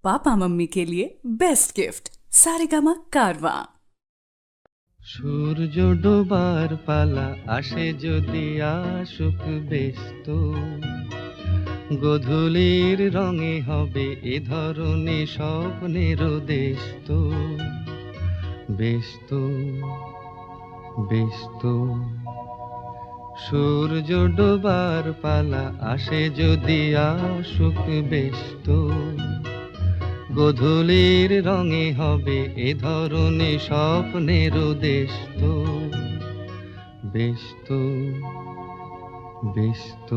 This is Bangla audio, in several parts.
पापा मम्मी के लिए बेस्ट गिफ्ट सारेगामा कारवा। সূর্য ডোবার পালা আসে যদি আসুক ব্যস্ত, গোধূলির রঙে হবে এ ধরনে স্বপ্নের দেশ তো। ব্যস্ত ব্যস্ত সূর্য ডোবার পালা আসে যদি আসুক ব্যস্ত, গোধূলির রঙে হবে এ ধরনে স্বপ্নের দেশ তো। ব্যস্ত ব্যস্ত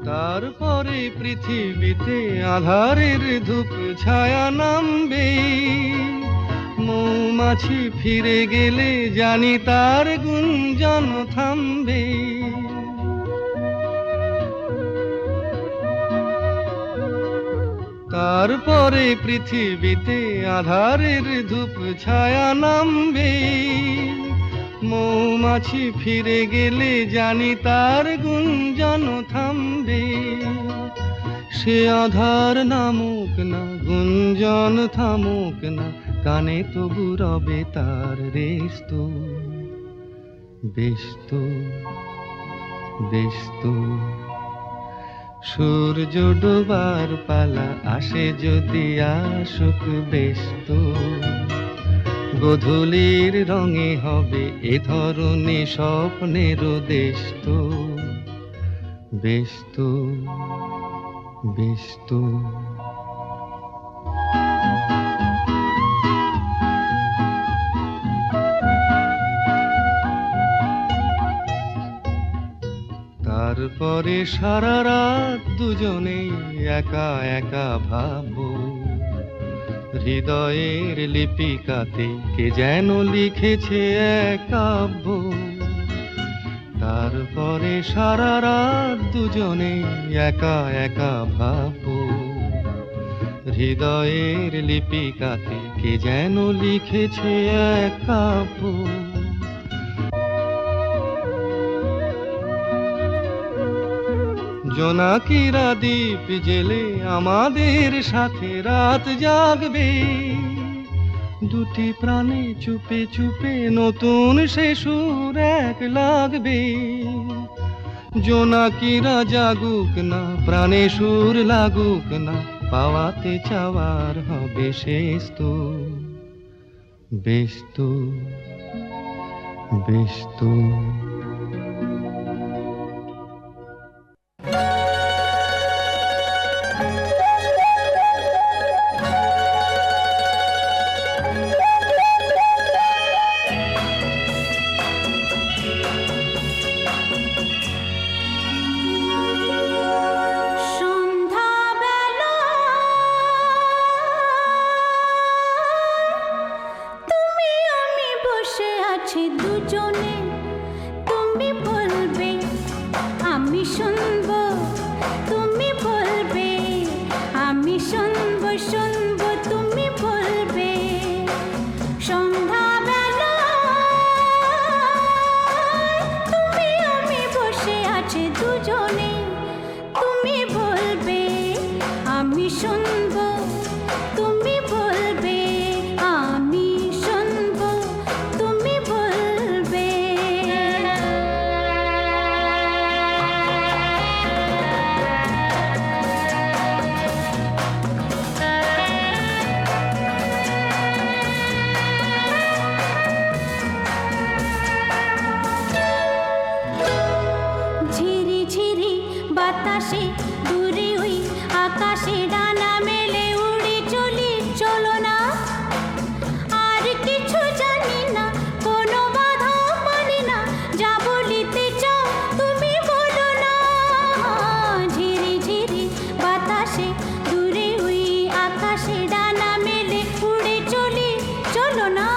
তারপরে পৃথিবীতে আঁধারের ধূপ ছায়া নামবে, মৌমাছি ফিরে গেলে জানি তার গুঞ্জন থামবে। তারপরে পৃথিবীতে আঁধারের ধূপ ছায়া নামবে, মৌমাছি ফিরে গেলে জানি তার গুঞ্জন থামবে। সে আধার নামুক না, গুঞ্জন থামুক না, কানে তবু রবে তার রেশ তো। ব্যস্ত ব্যস্ত সূর্য ডোবার পালা আসে যদি আসুক ব্যস্ত, গোধূলির রঙে হবে এ ধরনে স্বপ্নের দেশ তো। ব্যস্ত ব্যস্ত তারপরে সারা রাত দুজনে একা একা ভাববো, হৃদয়ের লিপিকাতে কে যেন লিখেছে এক কাব্য। তারপরে সারা রাত দুজনে একা একা ভাববো, হৃদয়ের লিপিকাতে কে যেন লিখেছে এক কাব্য। জোনাকিরা দ্বীপ জেলে আমাদের সাথে রাত জাগবে, দুটি প্রাণে চুপে চুপে নতুন সে সুর এক লাগবে। জোনাকিরা জাগুক না, প্রাণে সুর লাগুক না, পাওয়াতে চাওয়ার হবে শেষ তো। ব্যস্ত ব্যস্ত দুজনে তুমি বলবে আমি শুনবো, তুমি বলবে আমি শুনবো, শুনবো তুমি বলবে। সন্ধ্যাবেলা তুমি আমি বসে আছি দুজনে, তুমি বলবে আমি শুনবো, তুমি বলবে আমি শুনবো, তুমি বলবে। ঝিরি ঝিরি বাতাসে দূরে ওই আকাশে ডানা মেলে উড়ে চলি, চলো না আর কিছু জানি না, কোনো বাধা মানি না, যা বলিতে চাও তুমি বলো না। ঝিরি ঝিরি বাতাসে দূরে ওই আকাশে ডানা মেলে উড়ে চলি, চলো না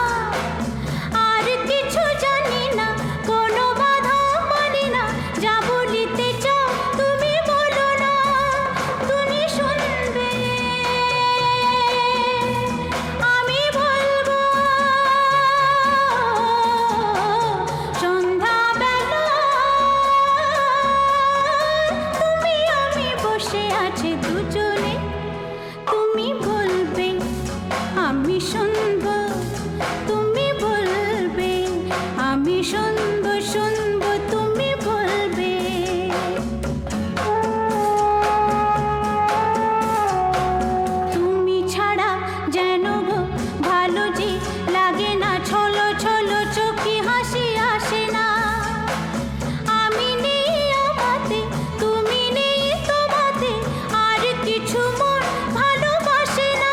আর কিছু জানি না, কোনো বাধা মানি না, যা বলিতে চাও তুমি বলো না। তুমি শুনবে আমি শুনবো শুনবো তুমি বলবে তুমি ছাড়া যেন গো ভালো যে লাগে না ছলো ছলো চোখে হাসি আসে না আমি নেই আমাতে তুমি নেই তোমাতে আর কিছু মন ভালোবাসে না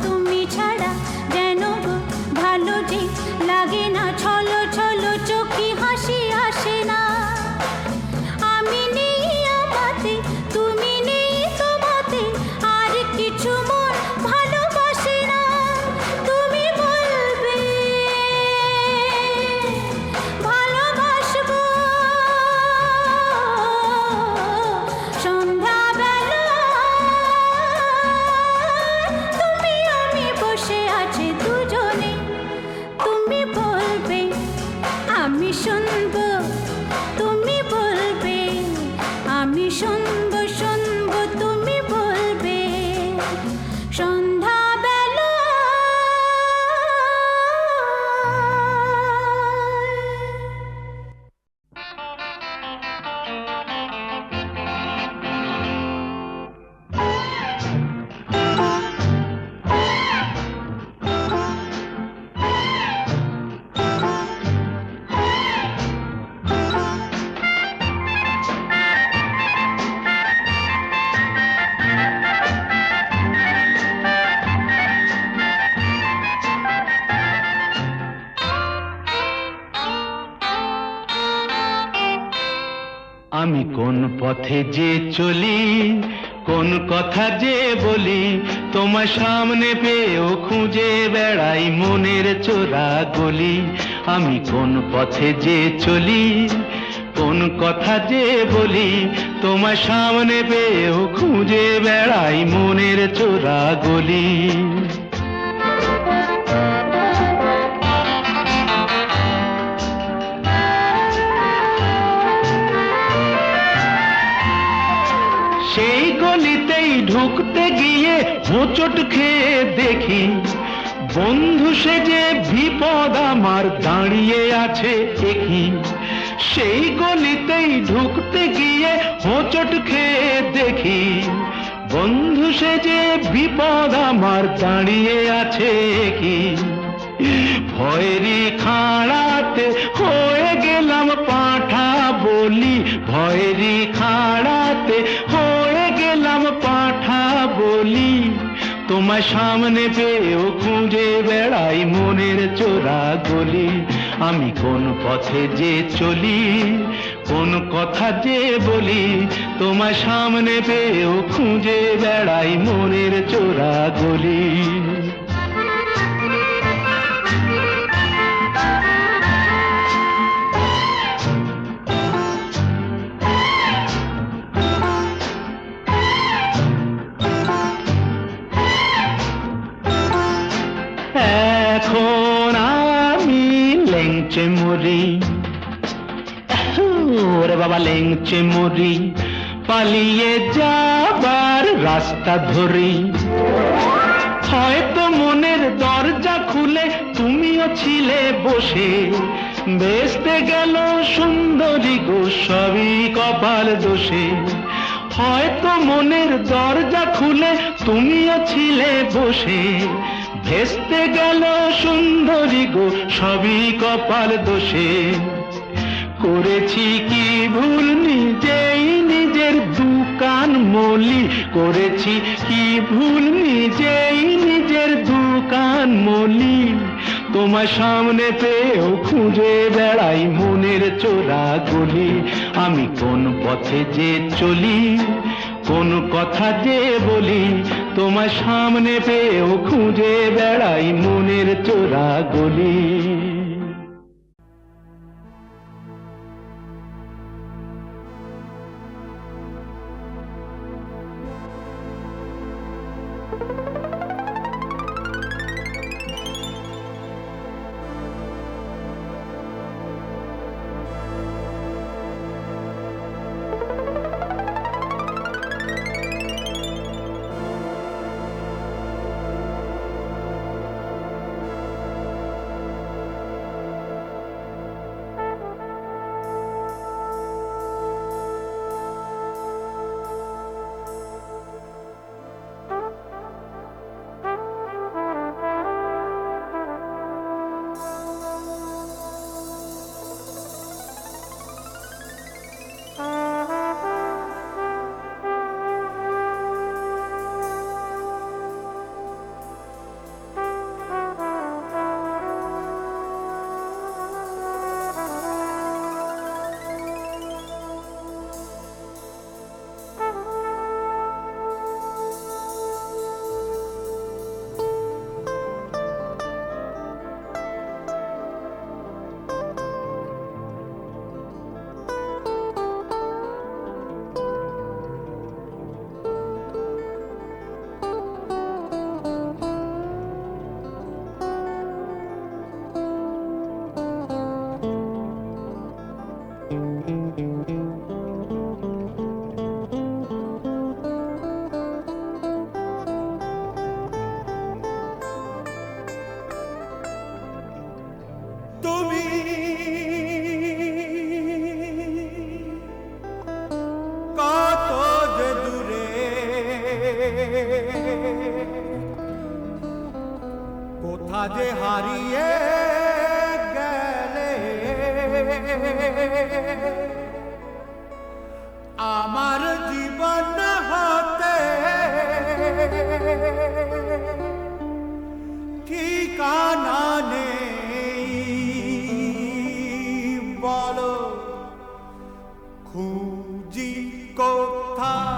তুমি ছাড়া যেন গো ভালো যে লাগে না ছলো ছলো চোখে হাসি আসে না আমি নেই আমাতে তুমি নেই তোমাতে আর কিছু মন ভালোবাসে না তুমি বলবে ভালোবাসবো সন্ধ্যাবেলা তুমি আমি বসে আছি দুজনে তুমি বলবে আমি শুনবো তুমি বলবে আমি শুনবো শুনবো তুমি বলবে সন্ধ্যাবেলা আমি কোন পথে যে চলি কোন কথা যে বলি তোমার সামনে পেয়েও খুঁজে বেড়াই মনের চোরা গলি আমি কোন পথে যে চলি কোন কথা যে বলি তোমার সামনে পেয়েও খুঁজে বেড়াই মনের চোরা গলি সেই গলিতেই ঢুকতে গিয়ে হোঁচট খেয়ে দেখি বন্ধু সেজে বিপদ আমার দাঁড়িয়ে আছে একই সেই গলিতেই ঢুকতে গিয়ে হোঁচট খেয়ে দেখি বন্ধু সেজে বিপদ আমার দাঁড়িয়ে আছে কি ভয়েরই খাড়াতে হয়ে গেলাম পাঁঠা বলি ভয়েরই খাড়াতে হয়ে গেলাম পাঁঠা বলি তোমার সামনে পেয়েও খুঁজে বেড়াই মনের চোরা গলি আমি কোন পথে যে চলি কোন কথা যে বলি তোমার সামনে পেয়েও খুঁজে বেড়াই মনের চোরা গলি এখন আমি লেংচে মরি ওরে বাবা লেংচে মরি পালিয়ে যাবার রাস্তা ধরি হয়তো মনের দরজা খুলে তুমিও ছিলে বসে বেসতে গেল সুন্দরী গো সবই কপাল দোষে হয়তো মনের দরজা খুলে তুমিও ছিলে বসে ভেস্তে গেল সুন্দরী গো সবই কপাল দোষে করেছি কি ভুল নিজেই নিজের দোকান মলি করেছি কি ভুল নিজেই নিজের দোকান মলি তোমার সামনে পেয়েও খুঁজে বেড়াই মনের চোরা গলি আমি কোন পথে যে চলি কোন কথা যে বলি তোমার সামনে পেয়েও খুঁজে বেড়াই মনের চোরা গলি তুমি কত যে দূরে, কোথা যে হারিয়ে গেলে, আমার জীবন হতে ঠিকানা নেই, বলো খুঁজি কোথায়।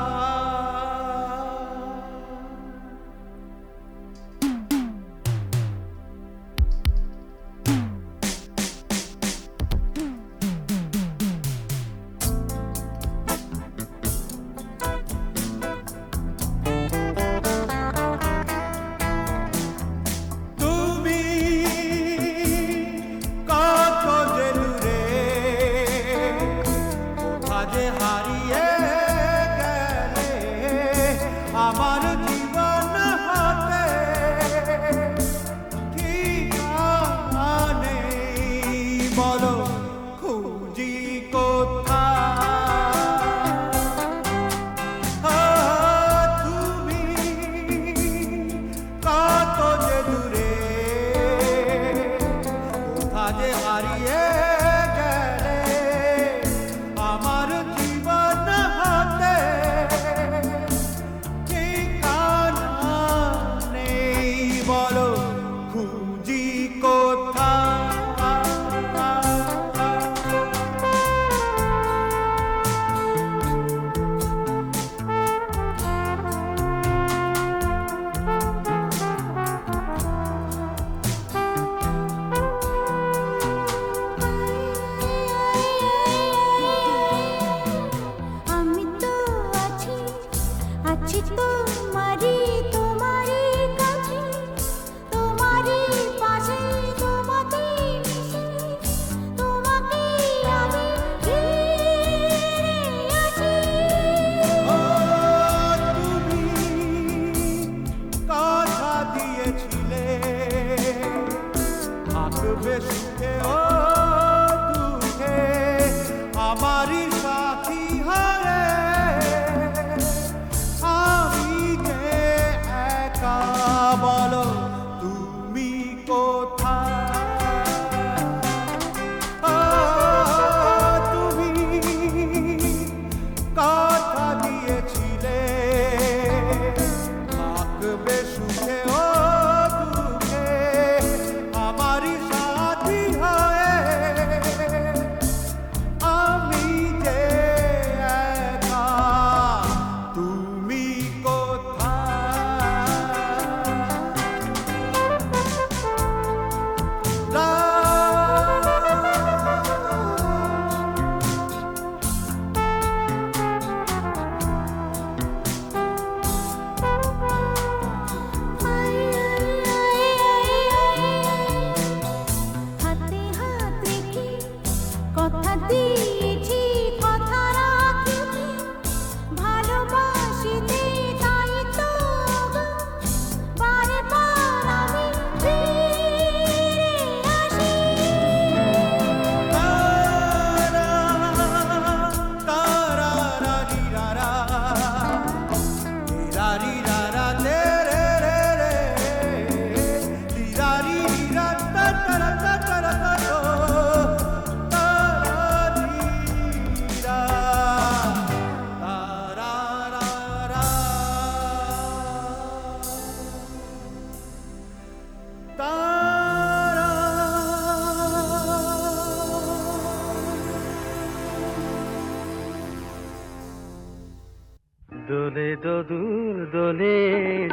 দোলে দোদুল দোলে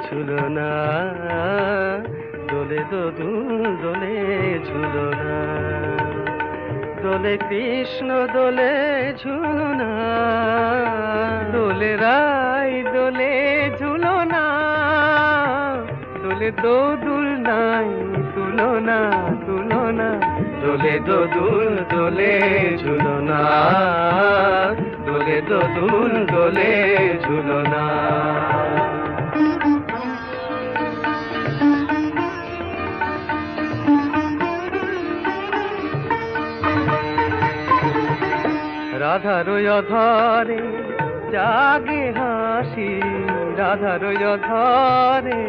ঝুলনা, দোলে দোদুল দোলে ঝুলনা, দোলে কৃষ্ণ দোলে ঝুলনা, দোলে রাই দোলে ঝুলনা, দোলে দোদুল নাই তুলনা তুলনা, দোলে দোদুল দোলে ঝুলনা, দোলে দোদুল দোলে ঝুলনা। রাধার অধরে জাগে হাসি, রাধার অধরে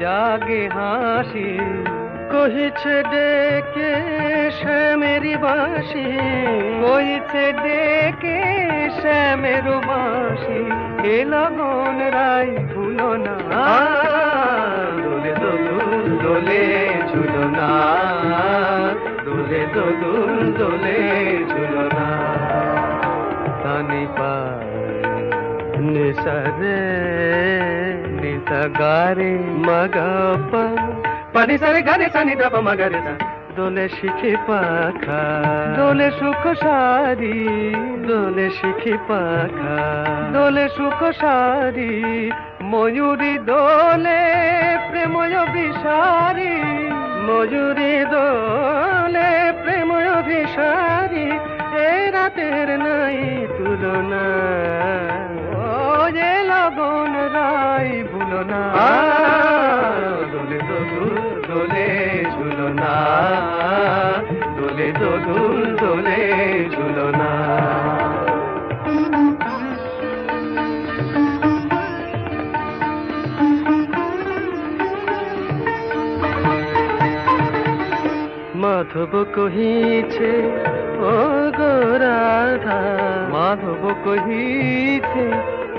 জাগে হাসি, কহিছে ডেকে শ্যামেরি বাঁশি, কহিছে ডেকে শ্যামের বাঁশি, এ লগন রাই ভুলো না, দোলে দোদুল দোলে ঝুলো না, দোলে দোদুল দোলে ঝুলো না, তানি পায় নিসা রে নিসা গারে মগপা পানি সারে গারে সানি দাবা মগরে সা, দোলে শিখি পাখা দোলে সুখ সারি, দোলে শিখি পাখা দোলে সুখ সারি, ময়ূরী দোলে প্রেময় বিসারি, ময়ূরী দোলে প্রেময় বিসারি, এ রাতের নাই তুলনা, ও যে লগন রাই ভুলো না, দোলে দোদুল দোলে ঝুলো না, দোলে দোদুল দোলে ঝুলো না। মাধব কহিছে ও গো রাধা, মাধব কহিছে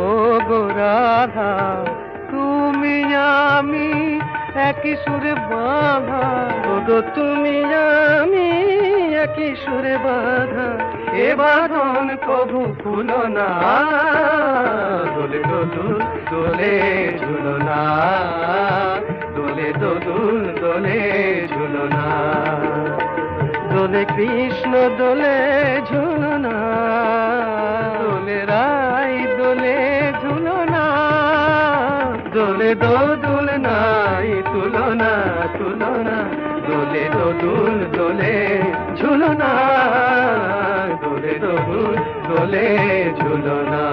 ও গো রাধা, তুমি আমি একই সুরে বাঁধা, ও গো তুমি আমি একই সুরে বাঁধা, এ বাঁধন কভু খুলো না, দোলে দোদুল দোলে ঝুলো না, দোলে দোদুল দোলে ঝুলো না, দোলে কৃষ্ণ দোলে ঝুলো না, দোলে রাই দোলে ঝুলো না, দোলে দোদুল নাই তুলনা তুলনা, দোলে দোদুল দোলে ঝুলো না, দোলে দোদুল দোলে ঝুলো না।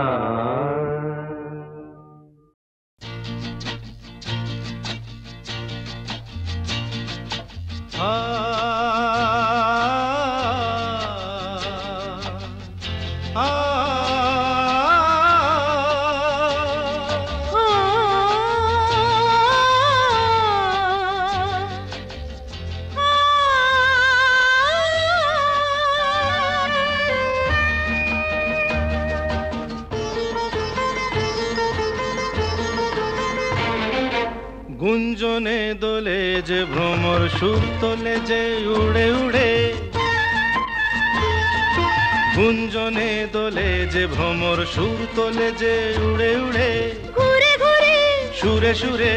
গুঞ্জনে দোলে যে ভ্রমর সুর তোলে যে উড়ে উড়ে, গুঞ্জনে দোলে যে ভ্রমর সুর তোলে যে উড়ে উড়ে, ঘুরে ঘুরে সুরে সুরে,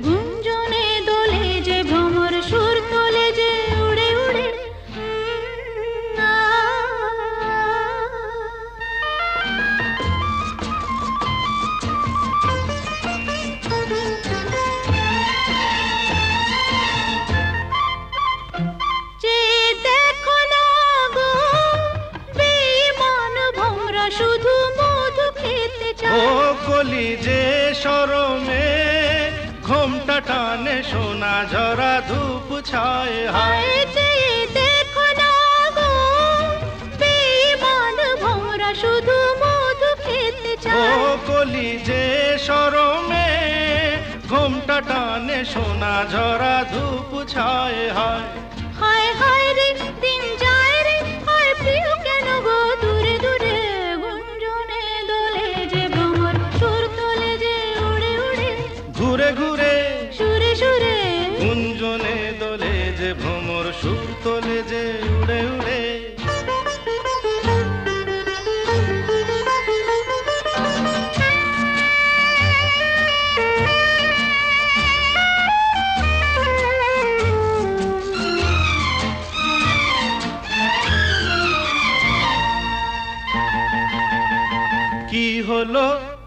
গুঞ্জনে দোলে যে ভ্রমর সুর তোলে যে উড়ে উড়ে, যে দেখো না গো বেঈমান ভোমরা শুধু মধু খেতে ও চায়, কলি যে শরমে ঘোমটা টানে সোনা ঝরা ধূপ ছায় হায়, যে দেখো না গো বেঈমান ভোমরা শুধু মধু খেতে ও চায়, কলি যে শরমে ঘোমটা টানে সোনা ঝরা ধূপ ছায় হায়, হায় হায় রে দিন যায় রে, আর প্রিয় কেন গো দূরে দূরে, গুঞ্জনে দোলে যে ভ্রমর সুর তোলে যে উড়ে উড়ে, ঘুরে ঘুরে, সুরে সুরে, গুঞ্জনে দোলে যে ভ্রমর সুর তোলে যে উড়ে উড়ে, কি হলো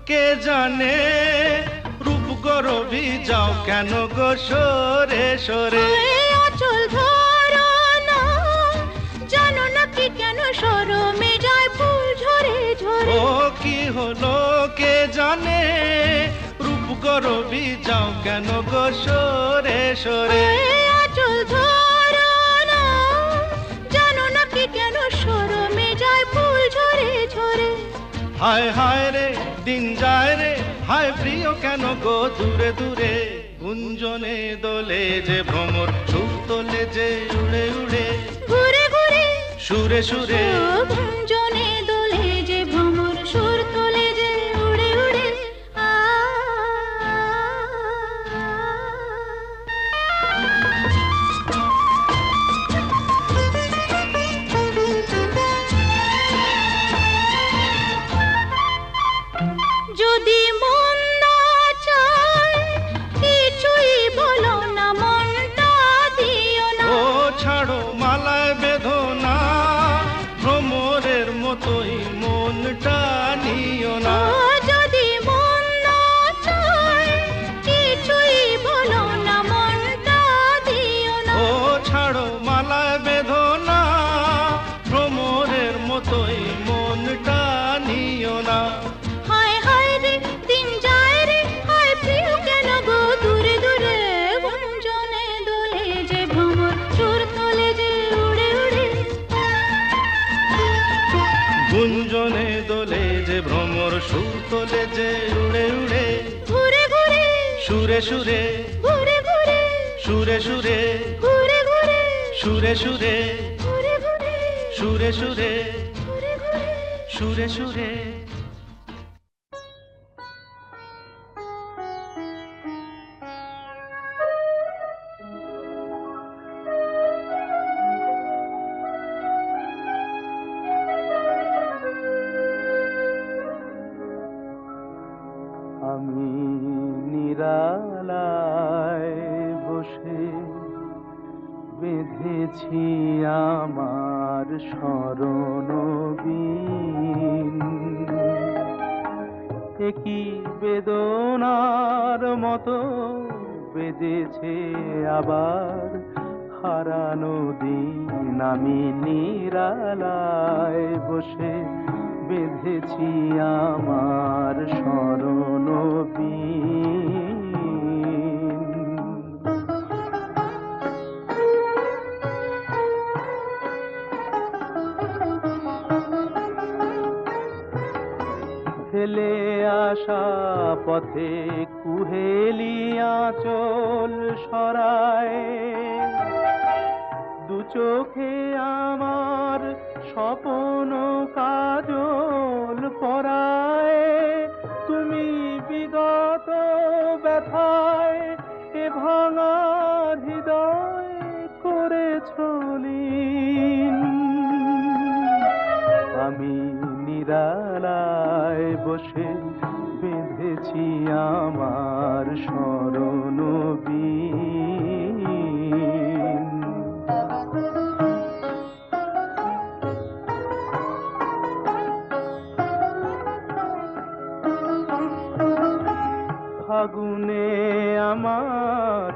কে জানে, রূপ গরবি যাও কেন গো সরে সরে, অচল ধরো না, জানো না কি কেন শরমে যায় ফুল ঝরে ঝরে, ও কি হলো কে জানে, রূপ গরবি যাও কেন গো সরে সরে, অচল ধরো না, জানো না কি কেন শরমে যায় ফুল ঝরে ঝরে, হায় হায় রে দিন যায় রে, হায় প্রিয় কেন গো দূরে দূরে। গুঞ্জনে দোলে যে ভ্রমর, সুর তোলে যে উড়ে উড়ে, ঘুরে ঘুরে সুরে সুরে। গুঞ্জনে দোলে যে ভ্রমর, সুর তোলে যে উড়ে উড়ে। যদি মন না চায় কিছুই বলো না, মনটা দিও না। ও ছাড়ো মালায় বেঁধো না, ভ্রমরের মতোই মনটা নিও না। ও যদি মন না চায় কিছুই বলো না, মনটা দিও না। ও ছাড়ো মালায় বেঁধো না, ভ্রমরের মতোই মনটা নিও না। হায় হায় রে দিন যায় রে, হায় প্রিয় কেন গো দূরে দূরে। গুঞ্জনে দোলে যে ভ্রমর, সুর তোলে যে উড়ে উড়ে। গুঞ্জনে দোলে যে ভ্রমর, সুর তোলে যে উড়ে উড়ে, ঘুরে ঘুরে সুরে সুরে, ঘুরে ঘুরে সুরে সুরে, ঘুরে ঘুরে সুরে সুরে, ঘুরে ঘুরে সুরে সুরে, ঘুরে ঘুরে। সুরে সুরে। আমি নিরালায় বসে বেঁধেছি আমার স্মরণ বীণ, একই বেদনার মতো বেজেছে আবার হারানো দিন। আমি নিরালায় বসে বেঁধেছি আমার স্মরণ বীণ। ফেলে আসা পথে কুহেলি আঁচল সরায়, দু চোখে আমার স্বপ্ন কাজল পরায়। তুমি বিগত ব্যথায় এ ভাঙা হৃদয় করেছ লীন। আমি নিরালায় বসে বেঁধেছি আমার স্মরণ বীণ। ফাগুনে আমার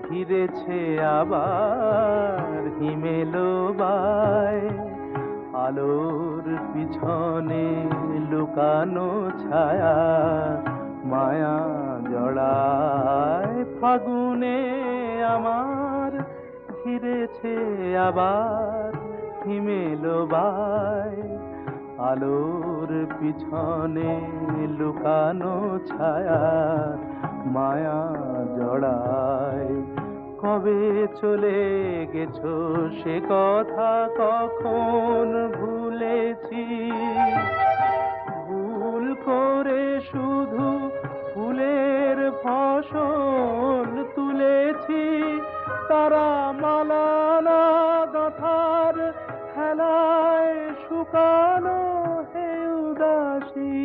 ঘিরেছে আবার হিমেলো বায়, আলোর পিছনে লুকানো ছায়া মায়া জড়ায়। ফাগুনে আমার ঘিরেছে আবার হিমেলো বায়, আলোর পিছনে লুকানো ছায়া মায়া জড়ায়। কবে চলে গেছো সে কথা কখন ভুলেছি, ভুল করে শুধু ফুলের ফসল তুলেছি। তারা মালানা গাথার খেলায় শুকানো হে উদাসী।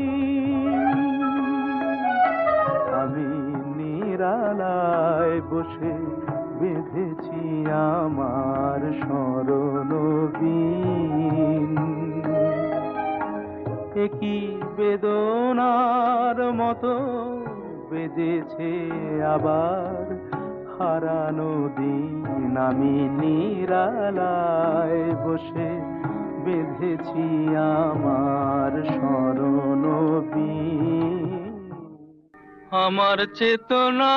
আমি নিরালায় বসে বেঁধেছি আমার স্মরণ বীণ, একই বেদনার মতো বেজেছে আবার হারানো দিন। আমি নিরালায় বসে বেঁধেছি আমার স্মরণ বীণ। আমার চেতনা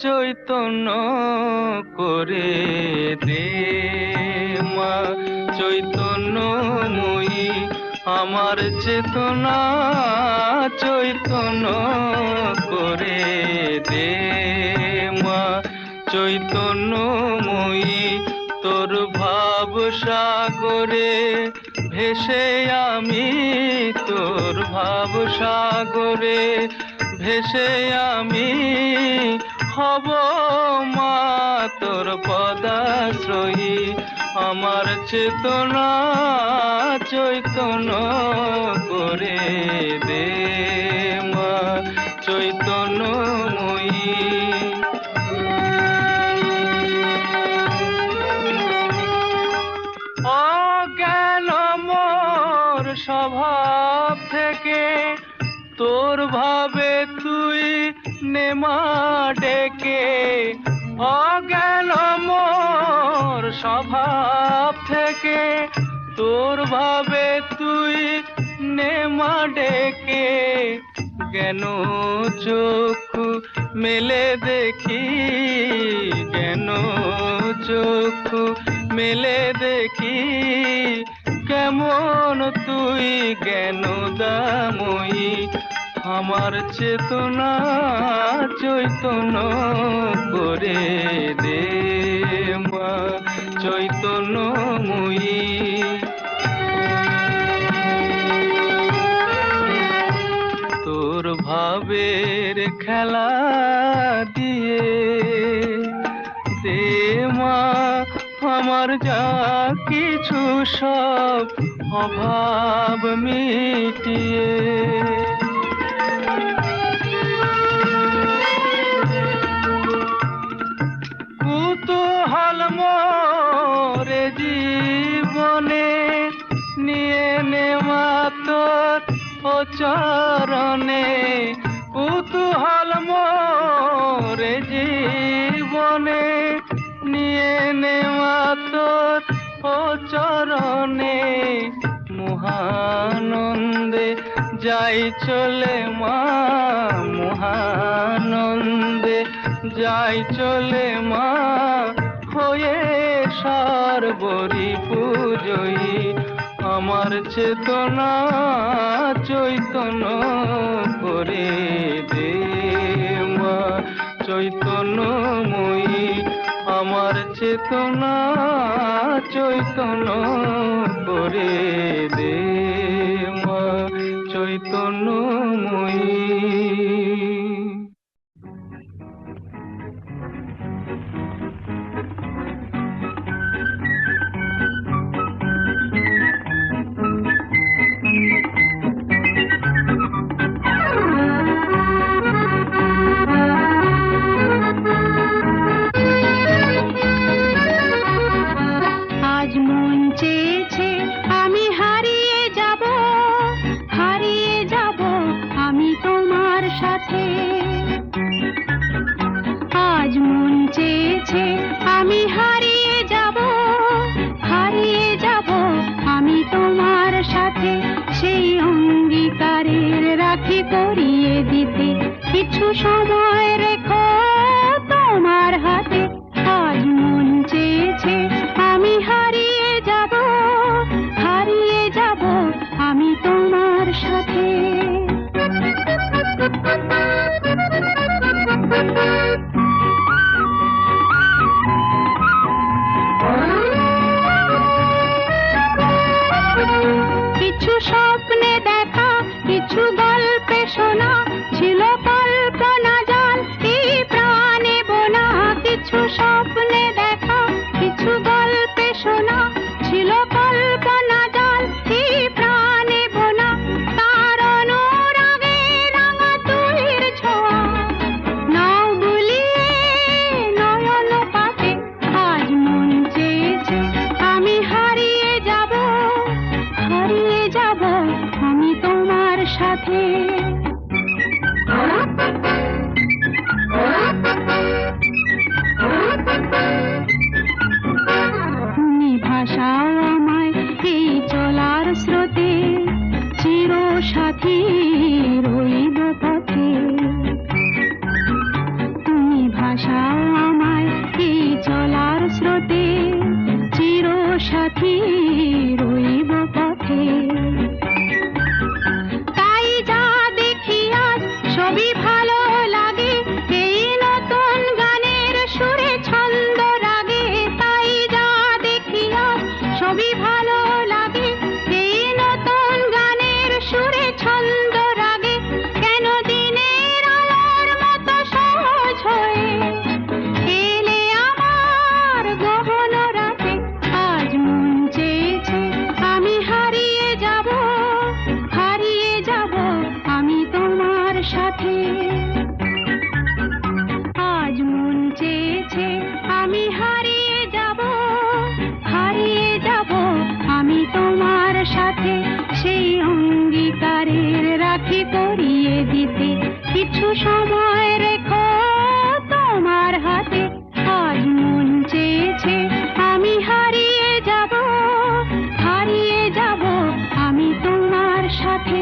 চৈতন্য করে দে মা, চৈতন্যময়ী আমার চেতনা চৈতন্য করে দে মা, চৈতন্যময়ী তোর ভাব সাগরে ভেসে আমি, তোর ভাব সাগরে ভেসে আমি হব মা তোর পদাশ্রয়ী। আমার চেতনা চৈতন্য করে দে মা, চৈতন্যময়ী। অজ্ঞান মোর স্বভাব থেকে তোর ভাবে তুই নেমা ডেকে, অজ্ঞান মোর স্বভাব থেকে তোর ভাবে তুই নেমা ডেকে, জ্ঞান চক্ষু মেলে দেখি, জ্ঞান চক্ষু মেলে দেখি কেমন তুই জ্ঞান দাময়ী। আমার চেতনা চৈতন্য করে দে মা, চৈতন্যময়ী। তোর ভাবের খেলা দিয়ে দে মা আমার যা কিছু সব অভাব মিটিয়ে। কুতূহল মোরে জীবনে নিয়ে নেওয়া তোর ও চরণে, কুতূহল মোরে জীবনে নিয়ে নেওয়া তোর ও চরণে, মহানন্দে যাই চলে মা, মহানন্দে যাই চলে মা হয়ে সর্বরি পূজয়ী। আমার চেতনা চৈতন্য করে দে মা, চৈতন্যময়ী। আমার চেতনা চৈতন্য করে দে মা, চৈতন্যময়ী। আজ মন চেয়েছে আমি হারিয়ে যাব, হারিয়ে যাব আমি তোমার সাথে। আজ মন চেয়েছে আমি হারিয়ে যাব, হারিয়ে যাব আমি তোমার সাথে। সেই অঙ্গীকারের রাখি পরিয়ে দিতে কিছু সময় রেখো তোমার হাতে। আজ মন চেয়েছে আমি হারিয়ে যাব, হারিয়ে যাব আমি তোমার সাথে। কিছু স্বপ্নে দেখা, কিছু গল্পে শোনা ছিল কল্পনা জাল এই প্রাণে বোনা। কিছু স্বপ্নে দেখা, কিছু গল্পে শোনা ছিল কল্পনা জাল এই প্রাণে বোনা। তার অনুরাগে রাঙা তুলির ছোঁয়া নাও বুলিয়ে নয়ন পাতে। আজ মন চেয়েছে আমি হারিয়ে যাব, হারিয়ে যাব আমি তোমার সাথে। তুমি ভাষাও আমায় এই চলার স্রোতে, চির সাথী রইব পথে। তুমি ভাষাও আমায় এই চলার স্রোতে, চির সাথী রইব পথে। খুবই ভালো লাগে এই নতুন গানের সুরে ছন্দ রাগে কেন দিনের আলোর মতো সহজ হয়ে এলে আমার গহন রাতে আজ মন চেয়েছে আমি হারিয়ে যাব আমি তোমার সাথে আজ মন চেয়েছে আমি হারিয়ে যাব আমি তোমার সাথে সেই অঙ্গীকারের রাখি পরিয়ে দিতে কিছু সময় রেখো তোমার হাতে আজ মন চেয়েছে আমি হারিয়ে যাব আমি তোমার সাথে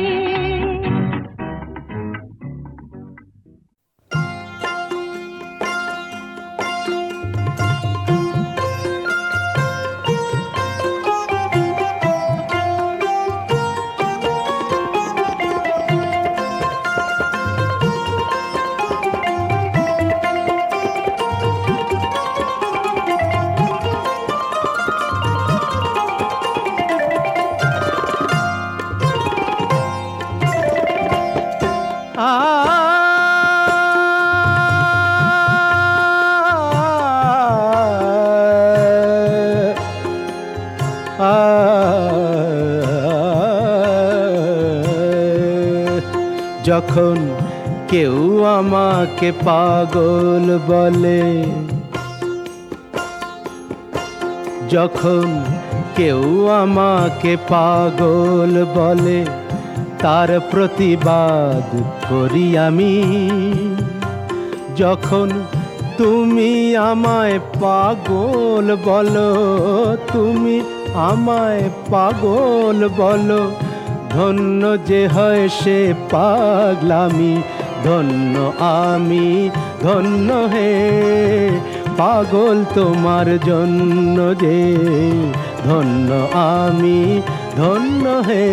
যখন কেউ আমাকে পাগল বলে, যখন কেউ আমাকে পাগল বলে, তার প্রতিবাদ করি আমি। যখন তুমি আমায় পাগল বলো, তুমি আমায় পাগল বলো, ধন্য যে হয় সে পাগলামি, ধন্য আমি, ধন্য হে পাগল তোমার জন্য যে, ধন্য আমি, ধন্য হে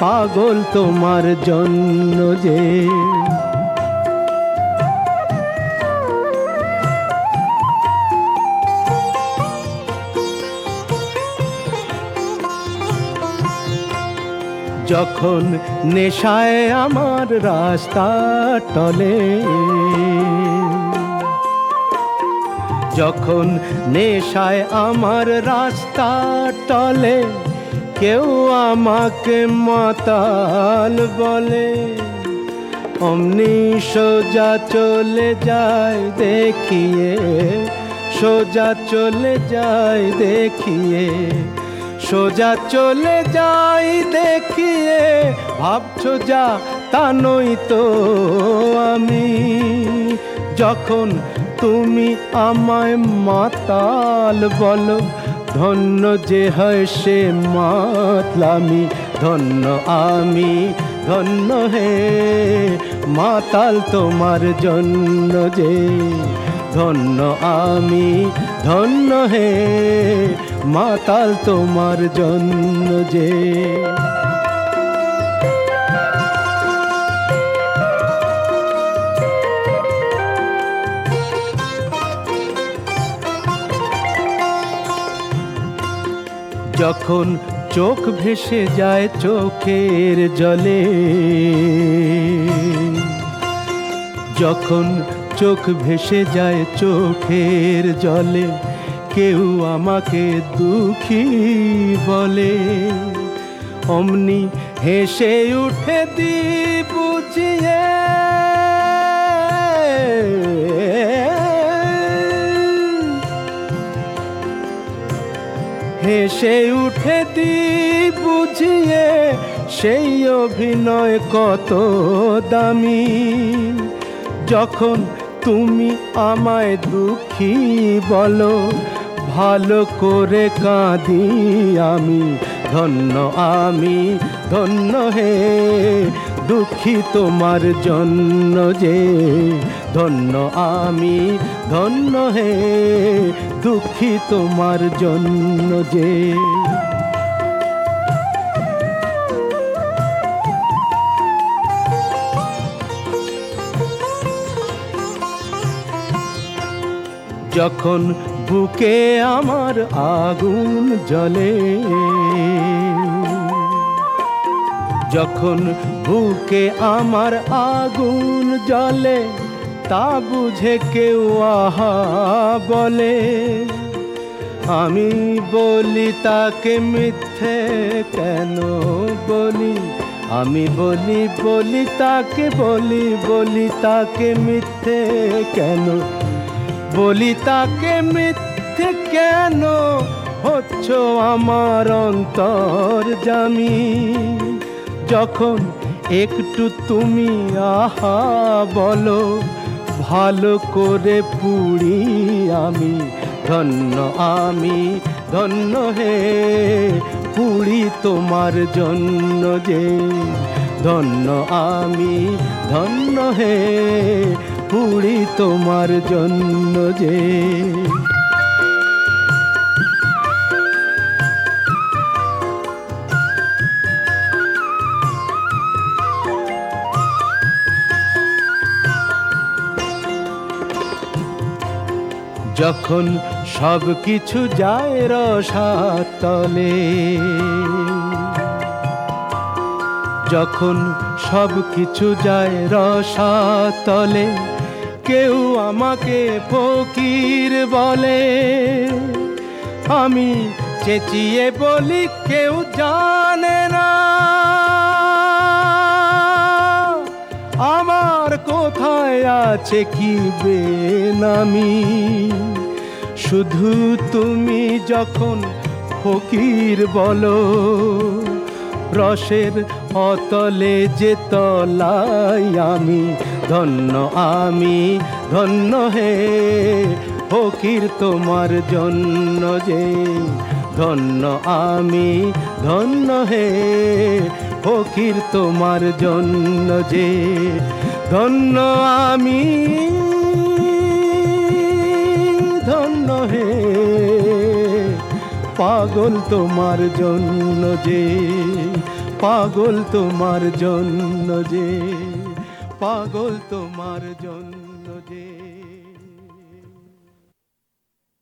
পাগল তোমার জন্য যে। যখন নেশায় আমার রাস্তা টলে, যখন নেশায় আমার রাস্তা টলে, কেউ আমাকে মাতাল বলে, অমনি সোজা চলে যায় দেখিয়ে, সোজা চলে যায় দেখিয়ে, সোজা চলে যাই দেখিয়ে, ভাবছো যা তা নই তো আমি। যখন তুমি আমায় মাতাল বলো, ধন্য যে হয় সে মাতলামি, ধন্য আমি, ধন্য হে মাতাল তোমার জন্য যে, ধন্য আমি, ধন্য হে মাতাল তোমার জন্য যে। যখন চোখ ভেসে যায় চোখের জলে, যখন চোখ ভেসে যায় চোখের জলে, কেউ আমাকে দুঃখী বলে, অমনি হেসে উঠে দি বুঝিয়ে, হেসে উঠে দি বুঝিয়ে, সেই অভিনয় কত দামি। যখন তুমি আমায় দুঃখী বলো, ভালো করে কাঁদি আমি, ধন্য আমি, ধন্য হে দুঃখী তোমার জন্য যে, ধন্য আমি, ধন্য হে দুঃখী তোমার জন্য যে। যখন বুকে আমার আগুন জ্বলে, যখন বুকে আমার আগুন জ্বলে, তা বুঝে কেউ আহা বলে। আমি বলি তাকে মিথ্যে কেন বলি, আমি বলি তাকে বলি তাকে মিথ্যে কেন বলি, তাকে মিথ্যে কেন হচ্ছ আমার অন্তর্যামী। যখন একটু তুমি আহা বলো, ভালো করে পুড়ি আমি, ধন্য হে পুড়ি তোমার জন্য যে, ধন্য আমি ধন্য হে পুড়ি তোমার জন্য যে। যখন সব কিছু যায় রসাতলে, যখন সব কিছু যায় রসাতলে, কেউ আমাকে ফকির বলে। আমি চেঁচিয়ে বলি কেউ জানে না আমার কোথায় আছে কি বেনামি। শুধু তুমি যখন ফকির বলো, রসের অতলে যে তলাই আমি, ধন্য হে ফকির তোমার জন্য যে, ধন্য হে ফকির তোমার জন্য যে, ধন্য ধন্য হে পাগল তোমার জন্য যে, পাগল তোমার জন্য যে, পাগল তোমার জন্য যে।